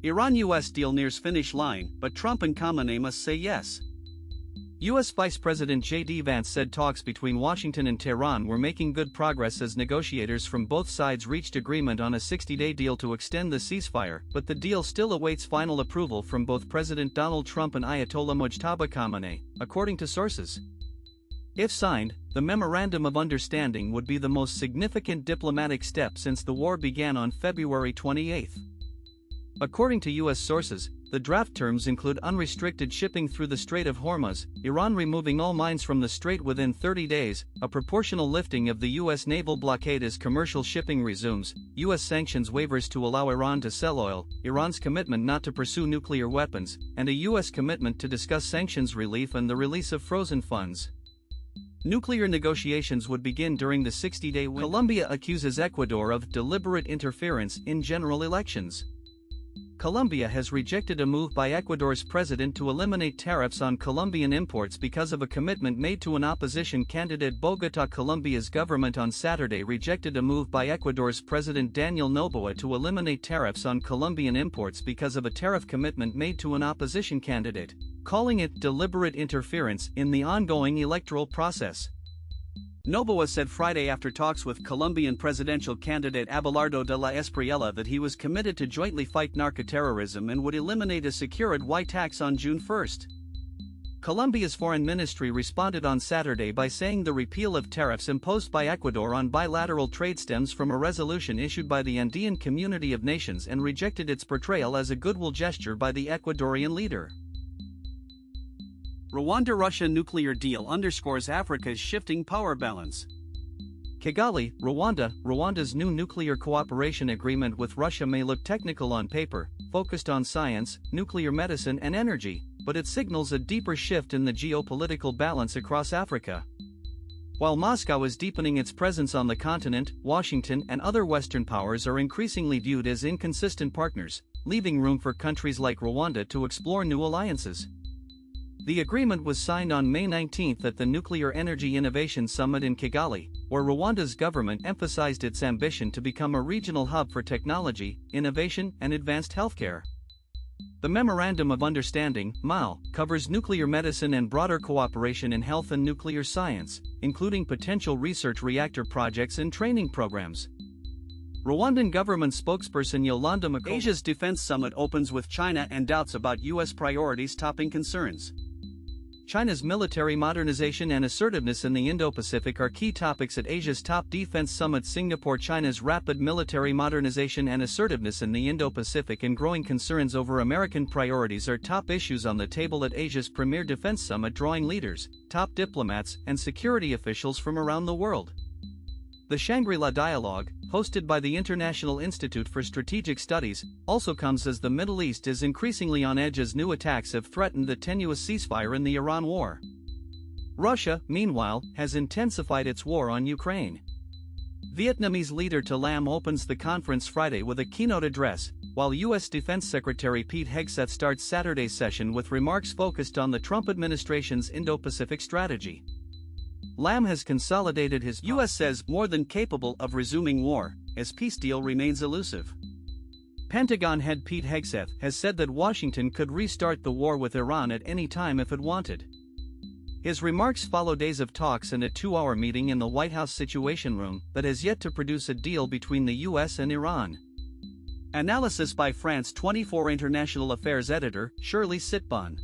Iran-US deal nears finish line, but Trump and Khamenei must say yes. U.S. Vice President JD Vance said talks between Washington and Tehran were making good progress as negotiators from both sides reached agreement on a 60-day deal to extend the ceasefire, but the deal still awaits final approval from both President Donald Trump and Ayatollah Mojtaba Khamenei, according to sources. If signed, the Memorandum of Understanding would be the most significant diplomatic step since the war began on February 28. According to U.S. sources, the draft terms include unrestricted shipping through the Strait of Hormuz, Iran removing all mines from the strait within 30 days, a proportional lifting of the U.S. naval blockade as commercial shipping resumes, U.S. sanctions waivers to allow Iran to sell oil, Iran's commitment not to pursue nuclear weapons, and a U.S. commitment to discuss sanctions relief and the release of frozen funds. Nuclear negotiations would begin during the 60-day window. Colombia accuses Ecuador of deliberate interference in general elections. Colombia has rejected a move by Ecuador's president to eliminate tariffs on Colombian imports because of a commitment made to an opposition candidate. Bogotá. Colombia's government on Saturday rejected a move by Ecuador's President Daniel Noboa to eliminate tariffs on Colombian imports because of a tariff commitment made to an opposition candidate, calling it deliberate interference in the ongoing electoral process. Noboa said Friday after talks with Colombian presidential candidate Abelardo de la Espriella that he was committed to jointly fight narcoterrorism and would eliminate a secured Y tax on June 1. Colombia's foreign ministry responded on Saturday by saying the repeal of tariffs imposed by Ecuador on bilateral trade stems from a resolution issued by the Andean Community of Nations and rejected its portrayal as a goodwill gesture by the Ecuadorian leader. Rwanda-Russia nuclear deal underscores Africa's shifting power balance. Kigali, Rwanda. Rwanda's new nuclear cooperation agreement with Russia may look technical on paper, focused on science, nuclear medicine and energy, but it signals a deeper shift in the geopolitical balance across Africa. While Moscow is deepening its presence on the continent, Washington and other Western powers are increasingly viewed as inconsistent partners, leaving room for countries like Rwanda to explore new alliances. The agreement was signed on May 19 at the Nuclear Energy Innovation Summit in Kigali, where Rwanda's government emphasized its ambition to become a regional hub for technology, innovation, and advanced healthcare. The Memorandum of Understanding (MoU) covers nuclear medicine and broader cooperation in health and nuclear science, including potential research reactor projects and training programs. Rwandan government spokesperson Yolanda Makolo. Asia's defense summit opens with China and doubts about U.S. priorities topping concerns. China's military modernization and assertiveness in the Indo-Pacific are key topics at Asia's top defense summit. Singapore. China's rapid military modernization and assertiveness in the Indo-Pacific and growing concerns over American priorities are top issues on the table at Asia's premier defense summit, drawing leaders, top diplomats, and security officials from around the world. The Shangri-La Dialogue, hosted by the International Institute for Strategic Studies, also comes as the Middle East is increasingly on edge as new attacks have threatened the tenuous ceasefire in the Iran war. Russia, meanwhile, has intensified its war on Ukraine. Vietnamese leader To Lam opens the conference Friday with a keynote address, while U.S. Defense Secretary Pete Hegseth starts Saturday's session with remarks focused on the Trump administration's Indo-Pacific strategy. Lam has consolidated his U.S. says more than capable of resuming war, as peace deal remains elusive. Pentagon head Pete Hegseth has said that Washington could restart the war with Iran at any time if it wanted. His remarks follow days of talks and a 2-hour meeting in the White House Situation Room that has yet to produce a deal between the U.S. and Iran. Analysis by France 24 international affairs editor Shirley Sitbon.